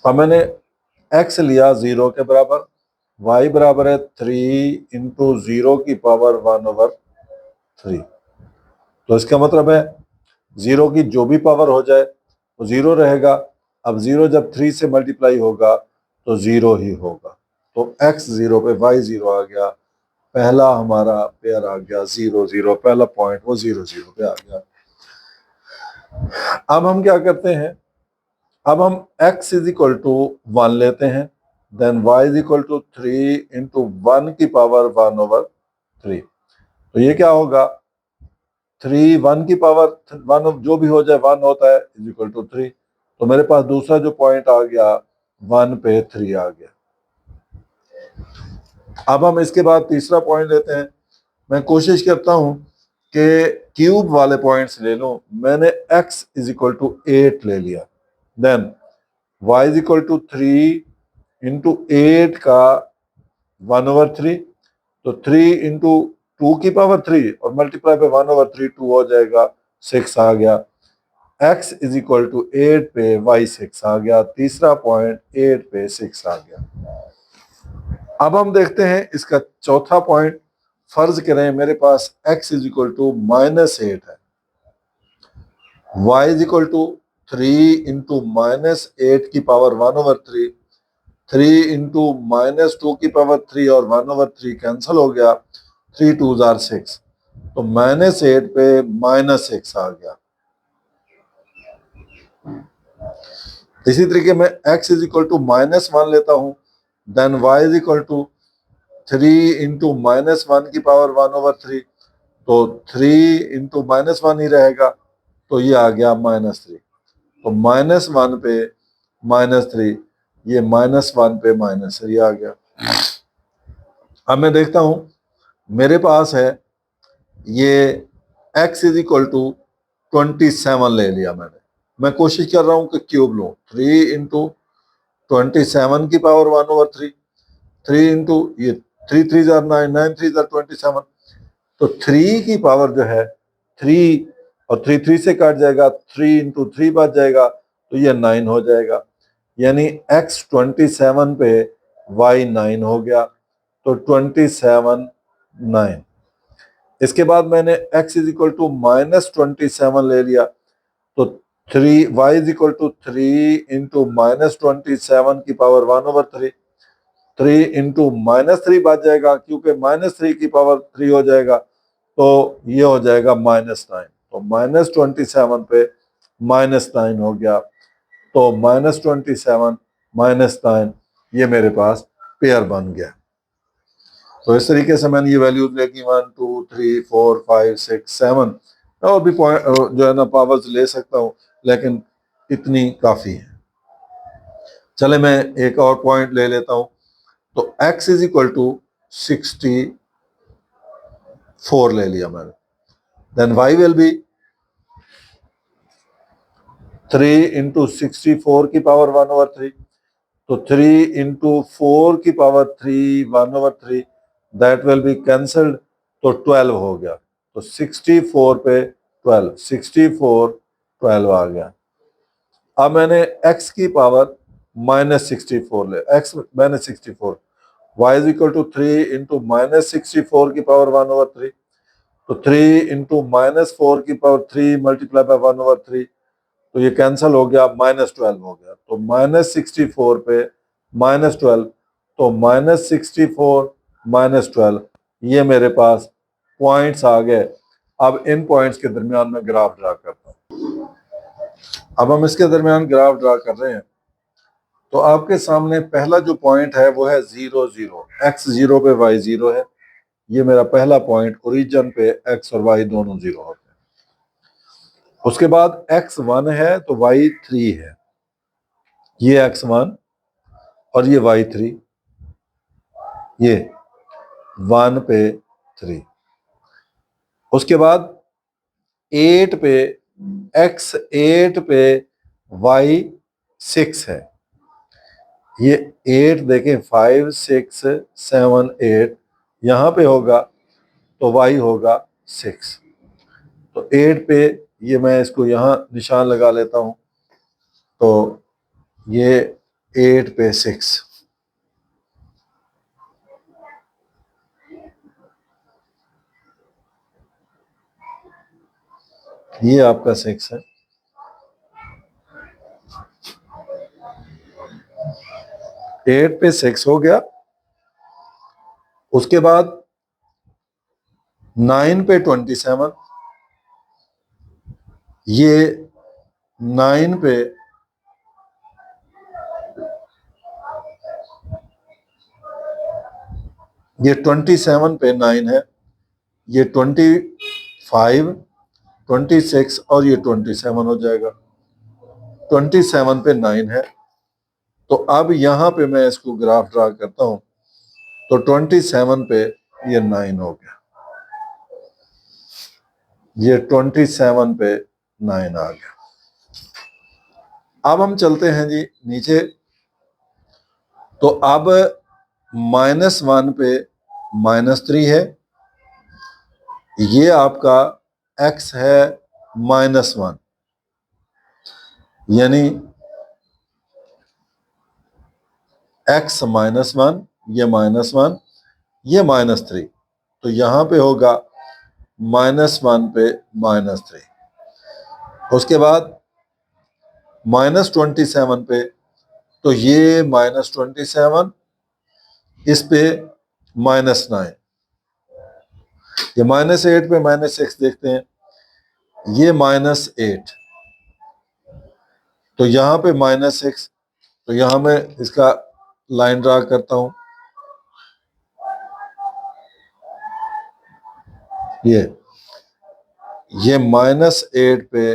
अब मैंने x लिया 0 के बराबर, y बराबर है 3 इंटू 0 की पावर 1/3। तो इसका मतलब है 0 की जो भी पावर हो जाए वो 0 रहेगा। अब 0 जब 3 से मल्टीप्लाई होगा तो 0 ही होगा। तो x 0 पे y 0 आ गया। पहला हमारा पेयर आ गया 0 0, पहला पॉइंट वो 0 0 पे आ गया। अब हम क्या करते हैं, अब हम x इज इक्वल टू 1 लेते हैं, then y is equal to 3 into 1 की पावर 1/3। तो ये क्या होगा, 3 1 की पावर 1 जो भी हो जाए 1 होता है इज इक्वल टू 3। तो मेरे पास दूसरा जो पॉइंट आ गया 1 पे 3 आ गया। अब हम इसके बाद तीसरा पॉइंट लेते हैं। मैं कोशिश करता हूं कि क्यूब वाले पॉइंट्स ले लूं। मैंने x इज इक्वल टू 8 ले लिया, then y is equal to 3 into 8 का 1/3। तो 3 इंटू 2 की पावर 3 और मल्टीप्लाई पे 1/3 2 हो जाएगा, 6 आ गया। x इज इक्वल टू 8 पे y 6 आ गया। तीसरा पॉइंट 8 पे 6 आ गया। अब हम देखते हैं इसका चौथा पॉइंट। फर्ज करें मेरे पास x इज इक्वल टू -8 है, y is equal to 3 into -8 की पावर 1/3, 3 इंटू -2 की पावर 3 और 1/3 कैंसिल हो गया, 3 2 जार 6। तो -8 पे -6 आ गया। इसी तरीके में x इज इक्वल टू -1 लेता हूं, then y is equal to 3 into -1 की पावर 1/3। तो 3 इंटू -1 ही रहेगा, तो ये आ गया -3। तो -1 पे -3, ये -1 पे -3 आ गया। अब मैं देखता हूं, मेरे पास है ये x इज इक्वल टू 27 ले लिया मैंने। मैं कोशिश कर रहा हूं कि क्यूब लूं, 3 इंटू 27 की पावर 1/3, 3 इंटू ये 3 3 जार 9, 9 3 जार 27। तो 3 की पावर जो है 3 और 3 3 से काट जाएगा, 3 इंटू 3 बच जाएगा, तो ये 9 हो जाएगा। यानी x 27 पे y 9 हो गया। तो 27 9। इसके बाद मैंने x इज इक्वल टू -27 ले लिया। तो 3 y is equal to 3 into -27 की पावर 1/3, 3 इंटू -3 बच जाएगा, क्योंकि -3 की पावर 3 हो जाएगा, तो ये हो जाएगा -9। तो -27 पे -9 हो गया। तो -27 -9 ये मेरे पास पेयर बन गया। तो इस तरीके से मैंने ये वैल्यूज लेकी 1 2 3 4 5 6 7, और भी पॉइंट जो है ना पावर्स ले सकता हूँ, लेकिन इतनी काफी है। चले मैं एक और पॉइंट ले लेता हूँ। तो x इज इक्वल टू 64 ले लिया मैंने, then y will be 3 into 64 की पावर 1/3। तो 3 इंटू 4 की power 3 1/3, that will be cancelled, तो 12 हो गया। तो 64 पे 12, 64 12 आ गया। अब मैंने x की पावर -64 ले, x -64, y is equal to 3 into -64 की पावर 1/3। तो 3 इंटू -4 की पावर 3 मल्टीप्लाई बाय 1/3, तो ये कैंसिल हो गया, -12 हो गया। तो -64 पे -12, तो -64 -12, ये मेरे पास पॉइंट्स आ गए। अब इन पॉइंट्स के दरमियान में ग्राफ ड्रा करता हूं। अब हम इसके दरमियान ग्राफ ड्रा कर रहे हैं। तो आपके सामने पहला जो पॉइंट है वो है 0 0, x 0 पे y 0 है। ये मेरा पहला पॉइंट, ओरिजिन पे x और y दोनों 0 होते हैं। उसके बाद x 1 है तो y 3 है, ये x 1 और ये y 3, ये 1 पे 3। उसके बाद 8 पे x 8 पे y 6 है, ये 8 देखें 5 6 7 8 यहाँ पे होगा, तो y होगा 6। तो 8 पे ये मैं इसको यहाँ निशान लगा लेता हूँ। तो ये 8 पे 6, ये आपका 6 है। 8 पे 6 हो गया। उसके बाद 9 पे 27, ये 9 पे ये 27 पे 9 है, ये 25, 26 और ये 27 हो जाएगा। 27 पे 9 है, तो अब यहां पे मैं इसको ग्राफ ड्रा करता हूं, तो 27 पे ये 9 हो गया, ये 27 पे 9 आ गया। अब हम चलते हैं जी नीचे, तो अब -1 पे -3 है, ये आपका x है -1, यानी x -1, ये -1, ये -3, तो यहां पे होगा -1 पे -3। उसके बाद -27 पे, तो ये -27, इस पे -9, ये -8 पे -6 देखते हैं, ये -8, तो यहां पे -6, तो यहां मैं इसका लाइन ड्रा करता हूं, ये -8 पे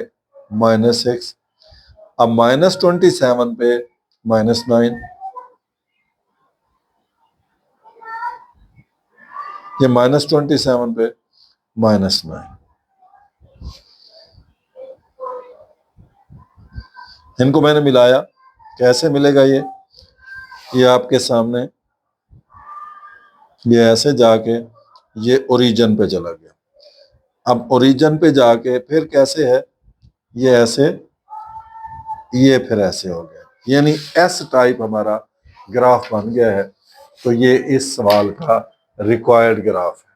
-6, अब -27 पे -9, ये -27 पे -9, इनको मैंने मिलाया। कैसे मिलेगा ये आपके सामने, ये ऐसे जाके ये ओरिजिन पे चला गया। अब ओरिजिन पे जाके फिर कैसे है, ये ऐसे, ये फिर ऐसे हो गया, यानी एस टाइप हमारा ग्राफ बन गया है। तो ये इस सवाल का रिक्वायर्ड ग्राफ है।